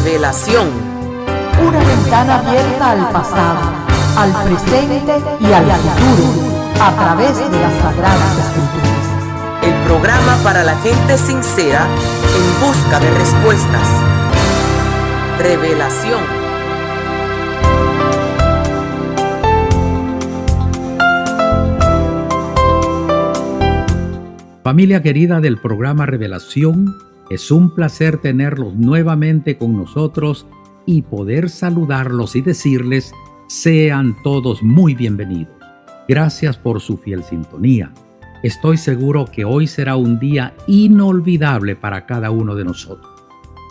Revelación. Una ventana abierta al pasado, al presente y al futuro, a través de las Sagradas Escrituras. El programa para la gente sincera en busca de respuestas. Revelación. Familia querida del programa Revelación, es un placer tenerlos nuevamente con nosotros y poder saludarlos y decirles, sean todos muy bienvenidos. Gracias por su fiel sintonía. Estoy seguro que hoy será un día inolvidable para cada uno de nosotros.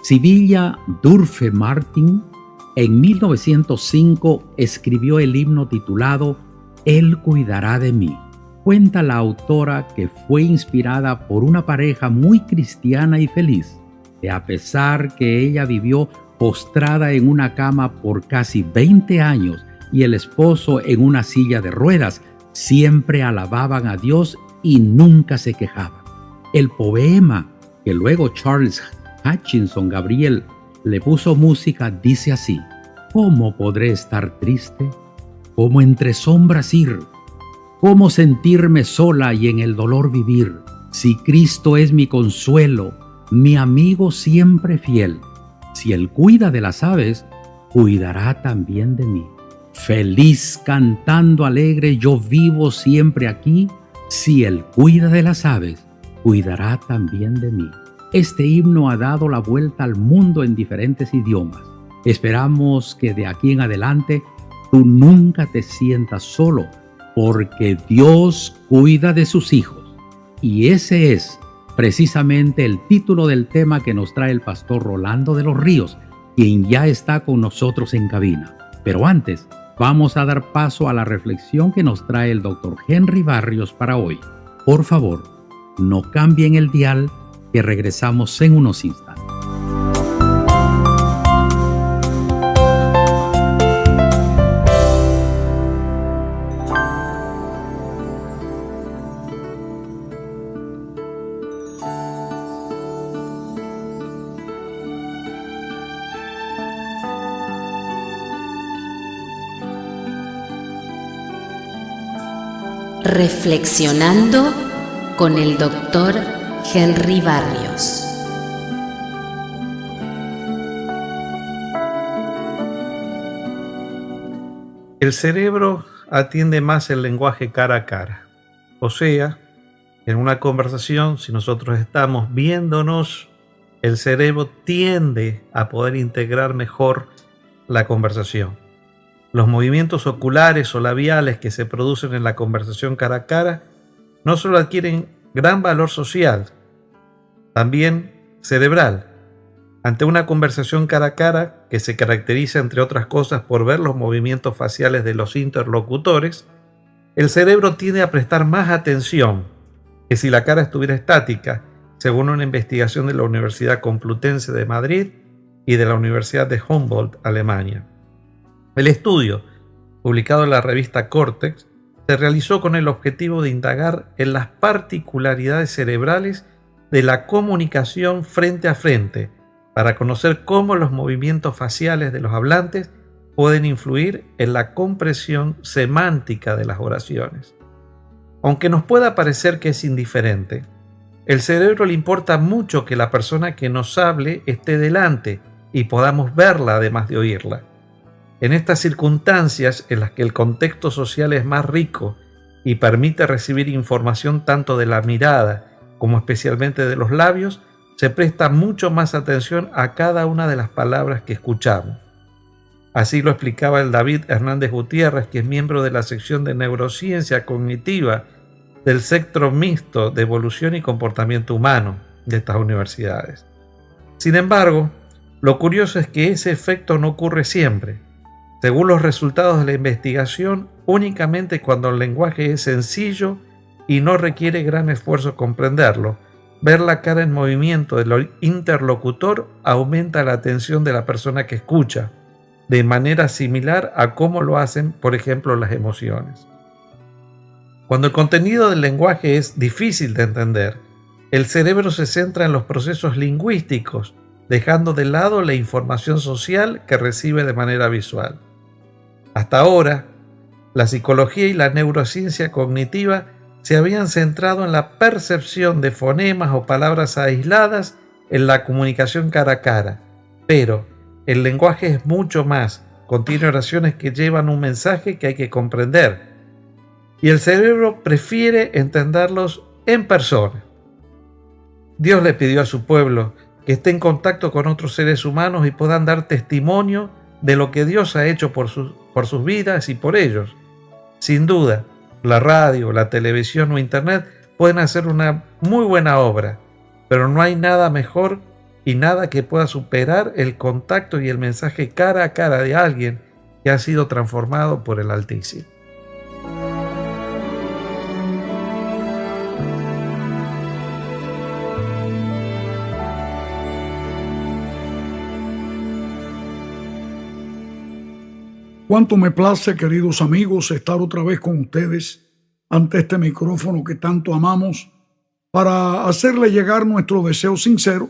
Sibilla Durfe Martin en 1905 escribió el himno titulado Él cuidará de mí. Cuenta la autora que fue inspirada por una pareja muy cristiana y feliz, que a pesar que ella vivió postrada en una cama por casi 20 años y el esposo en una silla de ruedas, siempre alababan a Dios y nunca se quejaban. El poema que luego Charles Hutchinson Gabriel le puso música dice así: ¿Cómo podré estar triste? ¿Cómo entre sombras ir? ¿Cómo sentirme sola y en el dolor vivir? Si Cristo es mi consuelo, mi amigo siempre fiel. Si Él cuida de las aves, cuidará también de mí. Feliz cantando alegre yo vivo siempre aquí. Si Él cuida de las aves, cuidará también de mí. Este himno ha dado la vuelta al mundo en diferentes idiomas. Esperamos que de aquí en adelante tú nunca te sientas solo, porque Dios cuida de sus hijos. Y ese es precisamente el título del tema que nos trae el pastor Rolando de los Ríos, quien ya está con nosotros en cabina. Pero antes, vamos a dar paso a la reflexión que nos trae el doctor Henry Barrios para hoy. Por favor, no cambien el dial, que regresamos en unos instantes. Reflexionando con el doctor Henry Barrios. El cerebro atiende más el lenguaje cara a cara. O sea, en una conversación, si nosotros estamos viéndonos, el cerebro tiende a poder integrar mejor la conversación. Los movimientos oculares o labiales que se producen en la conversación cara a cara no solo adquieren gran valor social, también cerebral. Ante una conversación cara a cara, que se caracteriza entre otras cosas por ver los movimientos faciales de los interlocutores, el cerebro tiende a prestar más atención que si la cara estuviera estática, según una investigación de la Universidad Complutense de Madrid y de la Universidad de Humboldt, Alemania. El estudio, publicado en la revista Cortex, se realizó con el objetivo de indagar en las particularidades cerebrales de la comunicación frente a frente, para conocer cómo los movimientos faciales de los hablantes pueden influir en la comprensión semántica de las oraciones. Aunque nos pueda parecer que es indiferente, el cerebro le importa mucho que la persona que nos hable esté delante y podamos verla además de oírla. En estas circunstancias en las que el contexto social es más rico y permite recibir información tanto de la mirada como especialmente de los labios, se presta mucho más atención a cada una de las palabras que escuchamos. Así lo explicaba el David Hernández Gutiérrez, que es miembro de la sección de Neurociencia Cognitiva del Centro Mixto de Evolución y Comportamiento Humano de estas universidades. Sin embargo, lo curioso es que ese efecto no ocurre siempre. Según los resultados de la investigación, únicamente cuando el lenguaje es sencillo y no requiere gran esfuerzo comprenderlo, ver la cara en movimiento del interlocutor aumenta la atención de la persona que escucha, de manera similar a cómo lo hacen, por ejemplo, las emociones. Cuando el contenido del lenguaje es difícil de entender, el cerebro se centra en los procesos lingüísticos dejando de lado la información social que recibe de manera visual. Hasta ahora, la psicología y la neurociencia cognitiva se habían centrado en la percepción de fonemas o palabras aisladas en la comunicación cara a cara, pero el lenguaje es mucho más, contiene oraciones que llevan un mensaje que hay que comprender, y el cerebro prefiere entenderlos en persona. Dios le pidió a su pueblo que esté en contacto con otros seres humanos y puedan dar testimonio de lo que Dios ha hecho por sus vidas y por ellos. Sin duda, la radio, la televisión o internet pueden hacer una muy buena obra, pero no hay nada mejor y nada que pueda superar el contacto y el mensaje cara a cara de alguien que ha sido transformado por el Altísimo. Cuánto me place, queridos amigos, estar otra vez con ustedes ante este micrófono que tanto amamos para hacerle llegar nuestro deseo sincero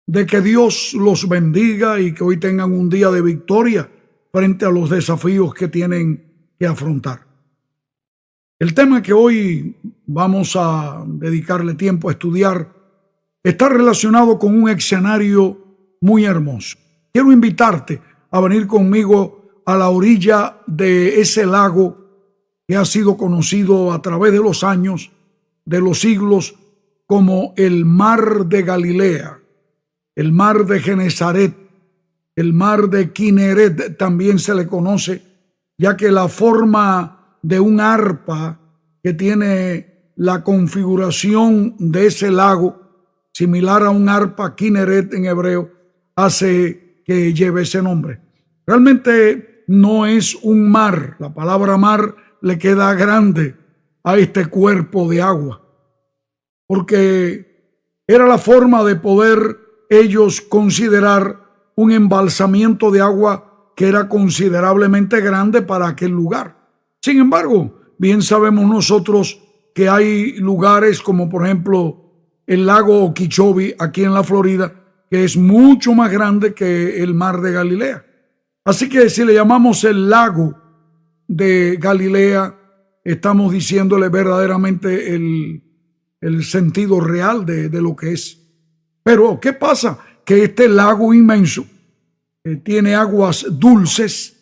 de que Dios los bendiga y que hoy tengan un día de victoria frente a los desafíos que tienen que afrontar. El tema que hoy vamos a dedicarle tiempo a estudiar está relacionado con un escenario muy hermoso. Quiero invitarte a venir conmigo a la orilla de ese lago que ha sido conocido a través de los años, de los siglos, como el Mar de Galilea, el Mar de Genesaret, el Mar de Kineret también se le conoce, ya que la forma de un arpa que tiene la configuración de ese lago, similar a un arpa Kineret en hebreo, hace que lleve ese nombre. Realmente no es un mar, la palabra mar le queda grande a este cuerpo de agua, porque era la forma de poder ellos considerar un embalsamiento de agua que era considerablemente grande para aquel lugar. Sin embargo, bien sabemos nosotros que hay lugares como por ejemplo el lago Okeechobee aquí en la Florida, que es mucho más grande que el Mar de Galilea. Así que si le llamamos el lago de Galilea, estamos diciéndole verdaderamente el sentido real de lo que es. Pero, ¿qué pasa? Que este lago inmenso tiene aguas dulces,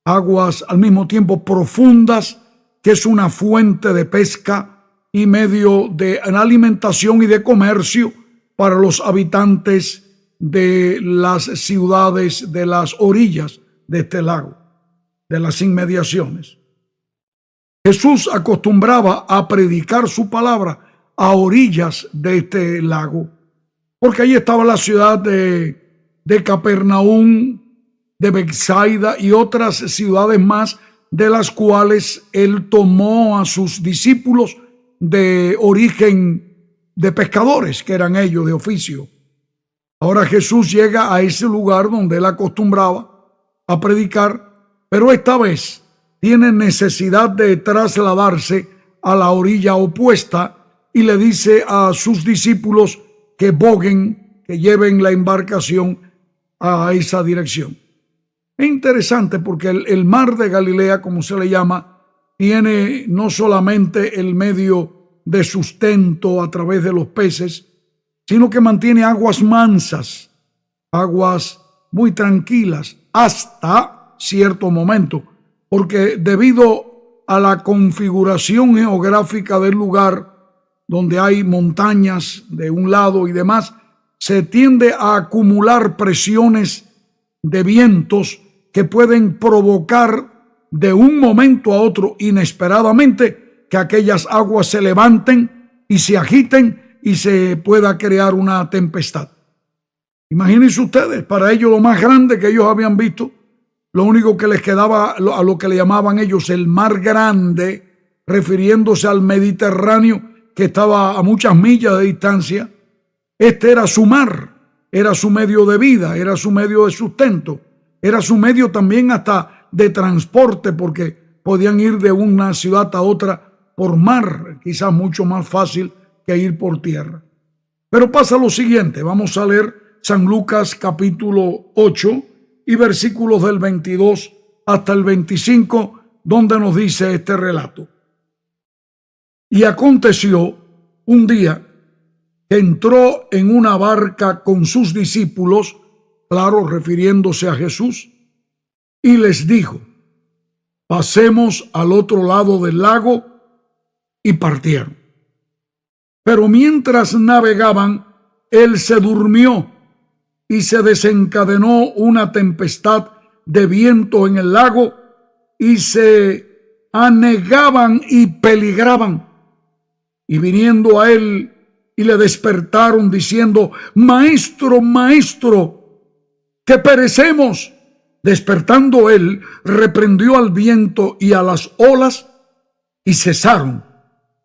aguas al mismo tiempo profundas, que es una fuente de pesca y medio de alimentación y de comercio para los habitantes de las ciudades de las orillas de este lago, de las inmediaciones. Jesús acostumbraba a predicar su palabra a orillas de este lago, porque ahí estaba la ciudad de Capernaum, de Betsaida y otras ciudades más, de las cuales él tomó a sus discípulos de origen de pescadores, que eran ellos de oficio. Ahora Jesús llega a ese lugar donde él acostumbraba a predicar, pero esta vez tiene necesidad de trasladarse a la orilla opuesta y le dice a sus discípulos que boguen, que lleven la embarcación a esa dirección. Es interesante porque el Mar de Galilea, como se le llama, tiene no solamente el medio de sustento a través de los peces, sino que mantiene aguas mansas, aguas muy tranquilas, hasta cierto momento, porque debido a la configuración geográfica del lugar, donde hay montañas de un lado y demás, se tiende a acumular presiones de vientos que pueden provocar de un momento a otro inesperadamente que aquellas aguas se levanten y se agiten y se pueda crear una tempestad. Imagínense ustedes, para ellos lo más grande que ellos habían visto, lo único que les quedaba a lo que le llamaban ellos el Mar Grande, refiriéndose al Mediterráneo que estaba a muchas millas de distancia. Este era su mar, era su medio de vida, era su medio de sustento, era su medio también hasta de transporte, porque podían ir de una ciudad a otra por mar, quizás mucho más fácil que ir por tierra. Pero pasa lo siguiente, vamos a leer San Lucas capítulo 8 y versículos del 22 hasta el 25, donde nos dice este relato. Y aconteció un día que entró en una barca con sus discípulos, claro, refiriéndose a Jesús, y les dijo: pasemos al otro lado del lago, y partieron. Pero mientras navegaban, él se durmió y se desencadenó una tempestad de viento en el lago y se anegaban y peligraban. Y viniendo a él y le despertaron diciendo: Maestro, maestro, que perecemos. Despertando él, reprendió al viento y a las olas, y cesaron,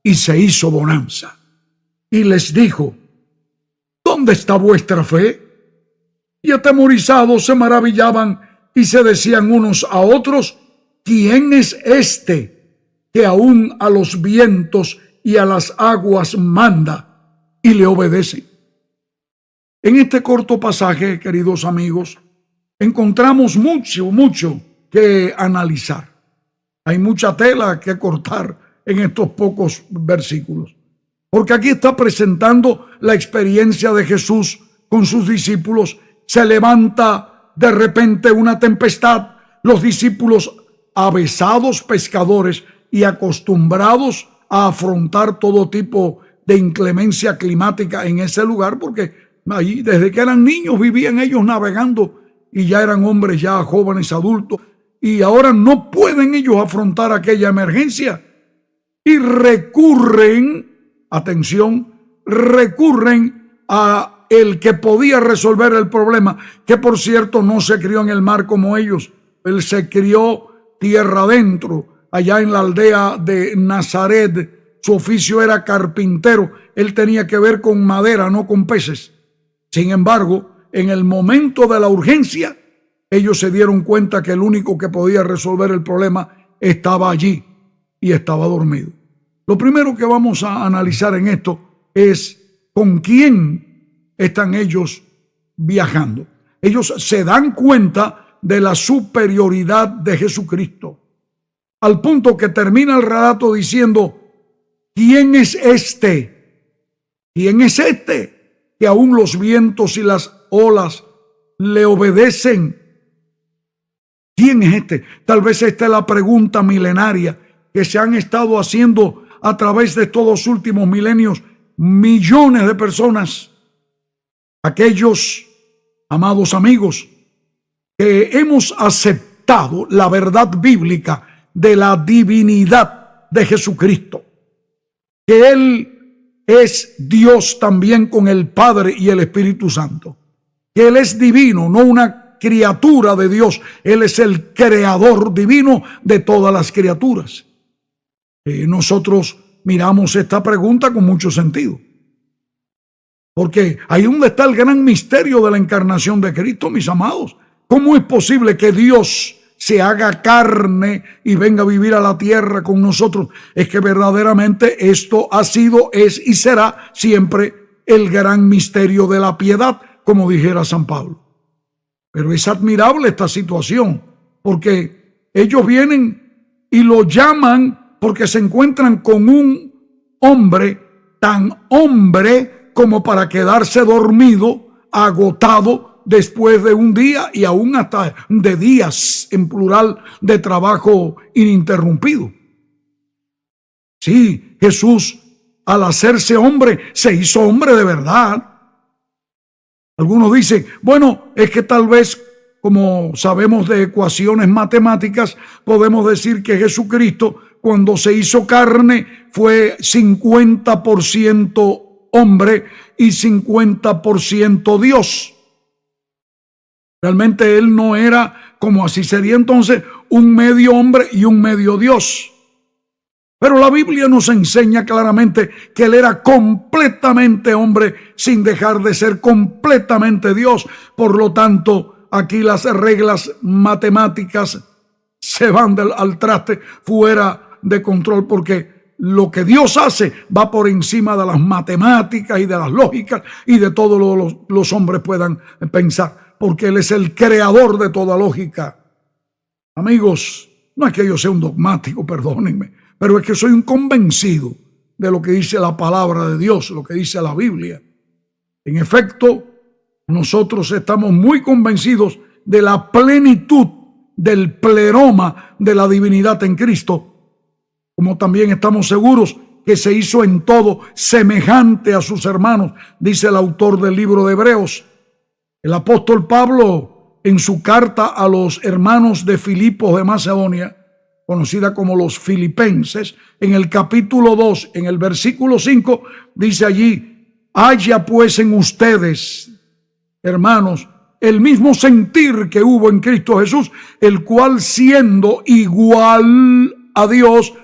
y se hizo bonanza. Y les dijo: ¿dónde está vuestra fe? Y atemorizados se maravillaban y se decían unos a otros: ¿quién es este que aún a los vientos y a las aguas manda y le obedece? En este corto pasaje, queridos amigos, encontramos mucho que analizar. Hay mucha tela que cortar en estos pocos versículos, porque aquí está presentando la experiencia de Jesús con sus discípulos. Se levanta de repente una tempestad. Los discípulos, avesados pescadores y acostumbrados a afrontar todo tipo de inclemencia climática en ese lugar, porque allí desde que eran niños vivían ellos navegando y ya eran hombres, ya jóvenes, adultos, y ahora no pueden ellos afrontar aquella emergencia y recurren, atención, recurren a el que podía resolver el problema, que por cierto no se crió en el mar como ellos. Él se crió tierra adentro, allá en la aldea de Nazaret. Su oficio era carpintero. Él tenía que ver con madera, no con peces. Sin embargo, en el momento de la urgencia, ellos se dieron cuenta que el único que podía resolver el problema estaba allí y estaba dormido. Lo primero que vamos a analizar en esto es con quién están ellos viajando. Ellos se dan cuenta de la superioridad de Jesucristo, al punto que termina el relato diciendo: ¿quién es este? ¿Quién es este que aún los vientos y las olas le obedecen? ¿Quién es este? Tal vez esta es la pregunta milenaria que se han estado haciendo a través de estos dos últimos milenios millones de personas. Aquellos, amados amigos, que hemos aceptado la verdad bíblica de la divinidad de Jesucristo, que Él es Dios también con el Padre y el Espíritu Santo, que Él es divino, no una criatura de Dios. Él es el creador divino de todas las criaturas. Nosotros miramos esta pregunta con mucho sentido, porque ahí donde está el gran misterio de la encarnación de Cristo, mis amados. ¿Cómo es posible que Dios se haga carne y venga a vivir a la tierra con nosotros? Es que verdaderamente esto ha sido, es y será siempre el gran misterio de la piedad, como dijera San Pablo. Pero es admirable esta situación, porque ellos vienen y lo llaman porque se encuentran con un hombre tan hombre como para quedarse dormido, agotado, después de un día y aún hasta de días, en plural, de trabajo ininterrumpido. Sí, Jesús, al hacerse hombre, se hizo hombre de verdad. Algunos dicen, bueno, es que tal vez, como sabemos de ecuaciones matemáticas, podemos decir que Jesucristo, cuando se hizo carne, fue 50% hombre y 50% Dios. Realmente Él no era, como así sería entonces, un medio hombre y un medio Dios. Pero la Biblia nos enseña claramente que Él era completamente hombre sin dejar de ser completamente Dios. Por lo tanto, aquí las reglas matemáticas se van al traste, fuera de control, porque lo que Dios hace va por encima de las matemáticas y de las lógicas y de todo lo que los hombres puedan pensar, porque Él es el creador de toda lógica. Amigos, no es que yo sea un dogmático, perdónenme, pero es que soy un convencido de lo que dice la palabra de Dios, lo que dice la Biblia. En efecto, nosotros estamos muy convencidos de la plenitud del pleroma de la divinidad en Cristo, como también estamos seguros que se hizo en todo semejante a sus hermanos, dice el autor del libro de Hebreos. El apóstol Pablo, en su carta a los hermanos de Filipos de Macedonia, conocida como los filipenses, en el capítulo 2, en el versículo 5, dice allí: haya pues en ustedes, hermanos, el mismo sentir que hubo en Cristo Jesús, el cual siendo igual a Dios,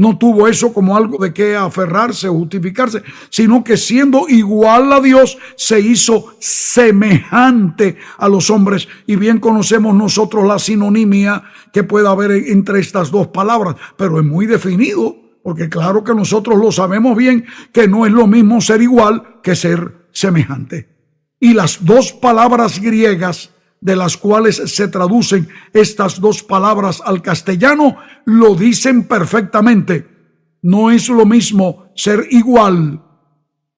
no tuvo eso como algo de que aferrarse o justificarse, sino que siendo igual a Dios, se hizo semejante a los hombres. Y bien conocemos nosotros la sinonimia que puede haber entre estas dos palabras, pero es muy definido, porque claro que nosotros lo sabemos bien, que no es lo mismo ser igual que ser semejante. Y las dos palabras griegas de las cuales se traducen estas dos palabras al castellano lo dicen perfectamente. No es lo mismo ser igual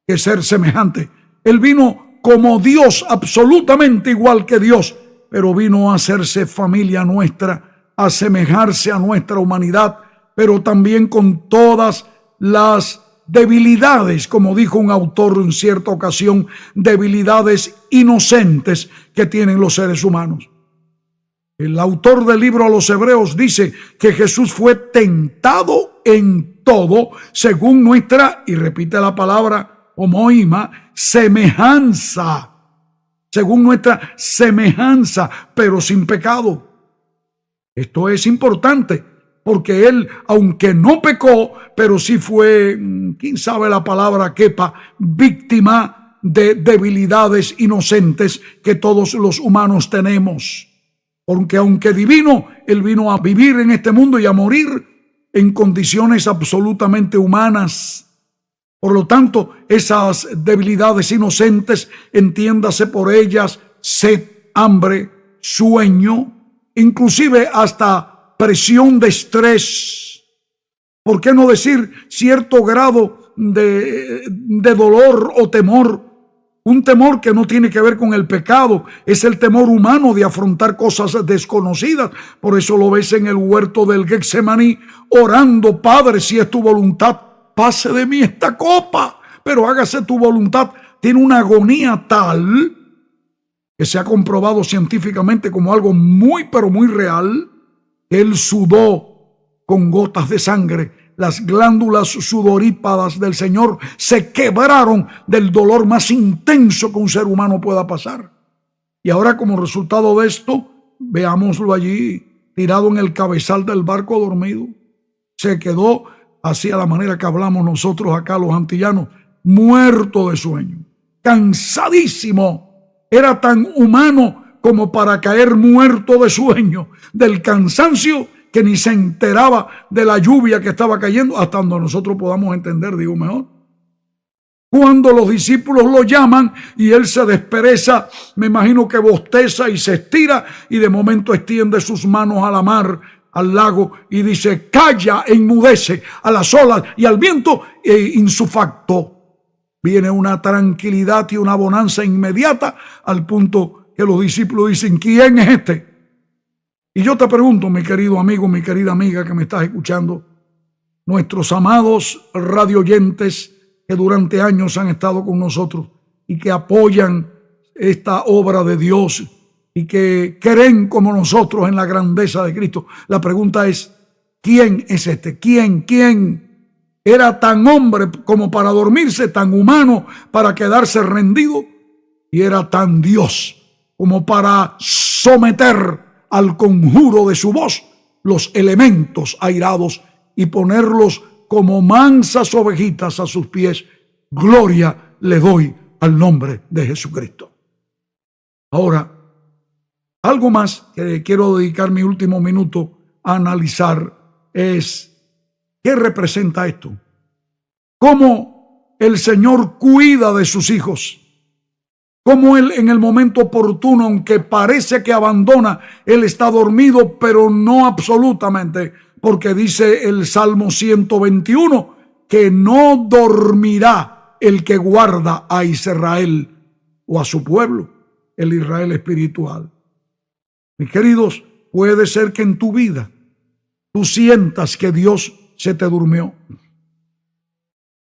que ser semejante. Él vino como Dios, absolutamente igual que Dios, pero vino a hacerse familia nuestra, a asemejarse a nuestra humanidad, pero también con todas las debilidades, como dijo un autor en cierta ocasión, debilidades inocentes que tienen los seres humanos. El autor del libro a los Hebreos dice que Jesús fue tentado en todo según nuestra, y repite la palabra homoíma, semejanza, según nuestra semejanza, pero sin pecado. Esto es importante, porque Él, aunque no pecó, pero sí fue, quién sabe la palabra quepa, víctima de debilidades inocentes que todos los humanos tenemos. Porque aunque divino, Él vino a vivir en este mundo y a morir en condiciones absolutamente humanas. Por lo tanto, esas debilidades inocentes, entiéndase por ellas sed, hambre, sueño, inclusive hasta presión de estrés, ¿por qué no decir cierto grado de dolor o temor? Un temor que no tiene que ver con el pecado, es el temor humano de afrontar cosas desconocidas. Por eso lo ves en el huerto del Getsemaní, orando: Padre, si es tu voluntad, pase de mí esta copa, pero hágase tu voluntad. Tiene una agonía tal que se ha comprobado científicamente como algo muy, pero muy real. Él sudó con gotas de sangre. Las glándulas sudorípadas del Señor se quebraron del dolor más intenso que un ser humano pueda pasar. Y ahora, como resultado de esto, veámoslo allí tirado en el cabezal del barco dormido. Se quedó así a la manera que hablamos nosotros acá los antillanos, muerto de sueño, cansadísimo. Era tan humano como para caer muerto de sueño, del cansancio, que ni se enteraba de la lluvia que estaba cayendo, hasta donde nosotros podamos entender, digo mejor. Cuando los discípulos lo llaman y él se despereza, me imagino que bosteza y se estira, y de momento extiende sus manos a la mar, al lago, y dice: calla, enmudece, a las olas y al viento, e insufacto. Viene una tranquilidad y una bonanza inmediata, al punto que los discípulos dicen: ¿quién es este? Y yo te pregunto, mi querido amigo, mi querida amiga que me estás escuchando, nuestros amados radioyentes que durante años han estado con nosotros y que apoyan esta obra de Dios y que creen como nosotros en la grandeza de Cristo, la pregunta es: ¿quién es este? ¿Quién era tan hombre como para dormirse, tan humano para quedarse rendido, y era tan Dios como para someter al conjuro de su voz los elementos airados y ponerlos como mansas ovejitas a sus pies? Gloria le doy al nombre de Jesucristo. Ahora, algo más que quiero dedicar mi último minuto a analizar es ¿Qué representa esto? Cómo el Señor cuida de sus hijos. Cómo Él en el momento oportuno, aunque parece que abandona, Él está dormido, pero no absolutamente, porque dice el Salmo 121 que no dormirá el que guarda a Israel o a su pueblo, el Israel espiritual. Mis queridos, puede ser que en tu vida tú sientas que Dios se te durmió,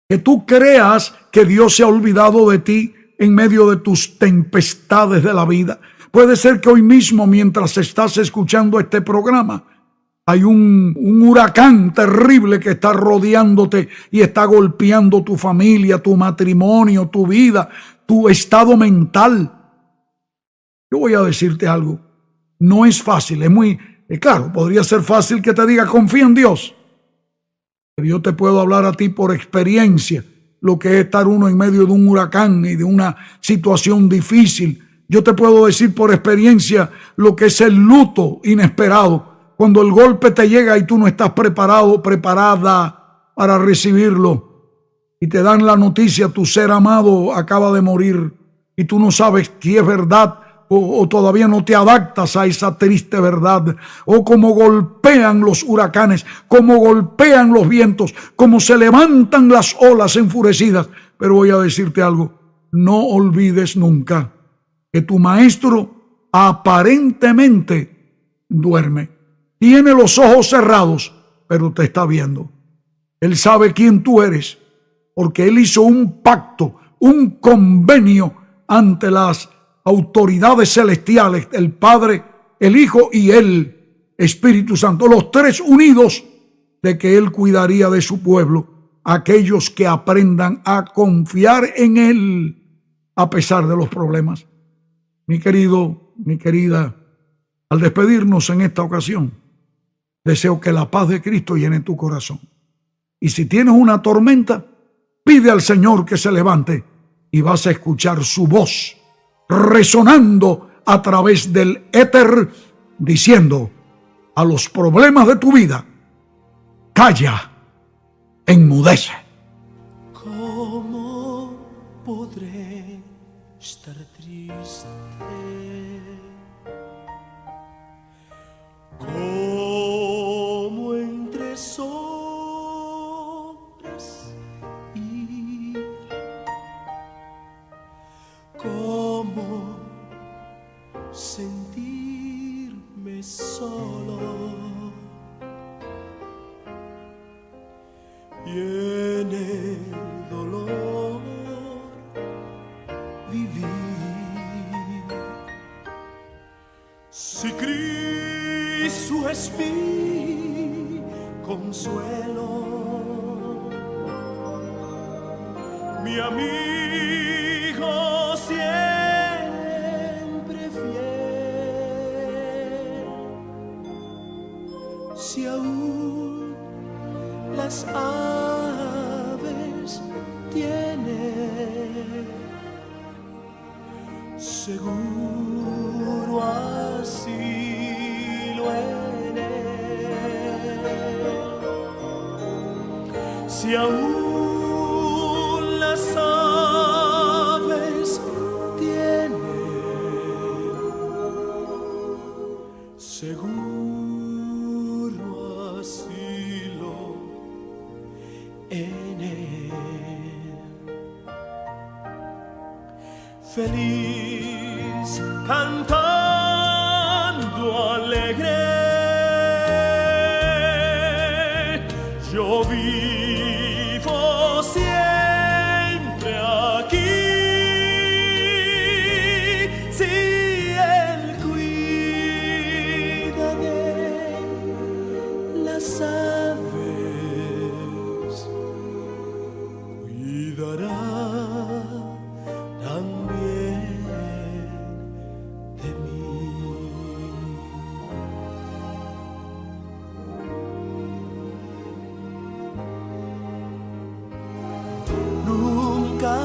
que tú creas que Dios se ha olvidado de ti en medio de tus tempestades de la vida. Puede ser que hoy mismo, mientras estás escuchando este programa, hay un huracán terrible que está rodeándote y está golpeando tu familia, tu matrimonio, tu vida, tu estado mental. Yo voy a decirte algo. No es fácil, es muy... claro, podría ser fácil que te diga, confía en Dios. Pero yo te puedo hablar a ti por experiencia, lo que es estar uno en medio de un huracán y de una situación difícil. Yo te puedo decir por experiencia lo que es el luto inesperado, cuando el golpe te llega y tú no estás preparado, preparada para recibirlo, y te dan la noticia, tu ser amado acaba de morir, y tú no sabes si es verdad o todavía no te adaptas a esa triste verdad, o cómo golpean los huracanes, cómo golpean los vientos, cómo se levantan las olas enfurecidas. Pero voy a decirte algo, no olvides nunca que tu maestro aparentemente duerme, tiene los ojos cerrados, pero te está viendo. Él sabe quién tú eres, porque Él hizo un pacto, un convenio ante las autoridades celestiales, el Padre, el Hijo y el Espíritu Santo, los tres unidos, de que Él cuidaría de su pueblo, aquellos que aprendan a confiar en Él a pesar de los problemas. Mi querido, mi querida, al despedirnos en esta ocasión, deseo que la paz de Cristo llene tu corazón. Y si tienes una tormenta, pide al Señor que se levante y vas a escuchar su voz resonando a través del éter, diciendo a los problemas de tu vida, calla, enmudece. ¿Cómo podré estar triste? ¿Cómo entre sombras ir? ¿Cómo sentirme solo? Y en el dolor vivir. Si Cristo es mi consuelo, mi amigo siempre fiel, si aún las aves tienen seguro asilo en él, si aún las aves tienen seguro asilo en él. Feliz cantando alegre, yo vivo siempre aquí. Si Él cuida de las aves, cuidará también de mí. Nunca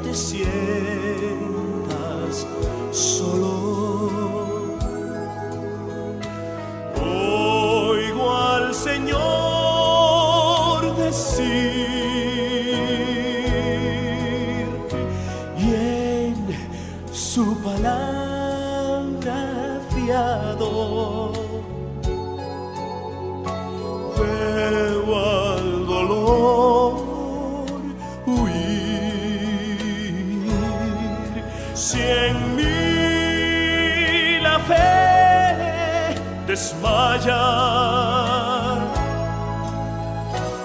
te sientas solo. Oigo al Señor su palabra fiado. Veo al dolor huir. Si en mí la fe desmaya,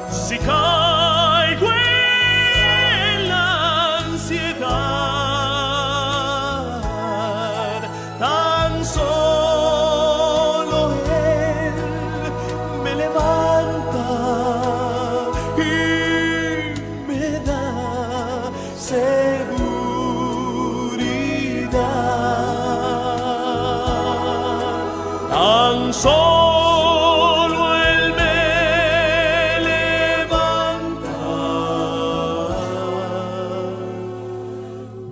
si caigo en la ansiedad, tan solo Él me levanta y me da seguridad. Tan solo Él me levanta,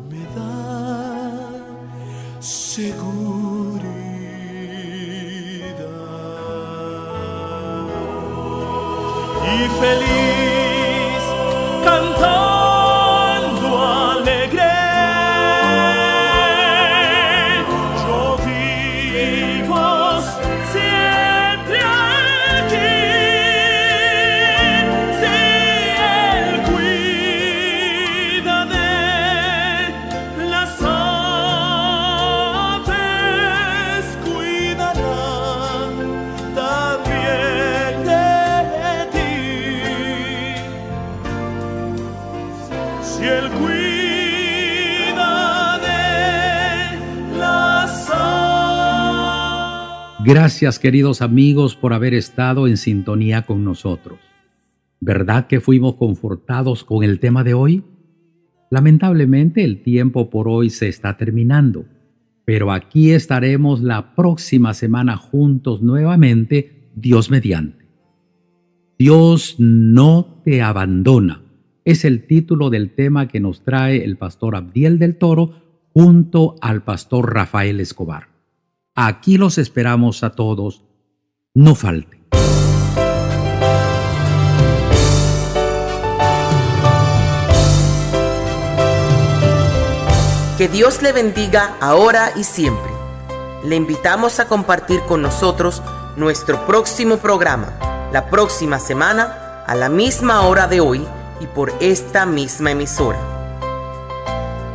me da seguridad. Y feliz cantando alegre, yo digo siempre aquí, si Él cuida de las aves, cuidará también de ti. Si Él cuida de las aves. Gracias, queridos amigos, por haber estado en sintonía con nosotros. ¿Verdad que fuimos confortados con el tema de hoy? Lamentablemente el tiempo por hoy se está terminando, pero aquí estaremos la próxima semana juntos nuevamente, Dios mediante. Dios no te abandona. Es el título del tema que nos trae el pastor Abdiel del Toro junto al pastor Rafael Escobar. Aquí los esperamos a todos. No falten. Que Dios le bendiga ahora y siempre. Le invitamos a compartir con nosotros nuestro próximo programa, la próxima semana, a la misma hora de hoy y por esta misma emisora.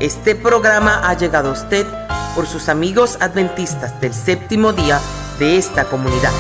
Este programa ha llegado a usted por sus amigos adventistas del séptimo día de esta comunidad.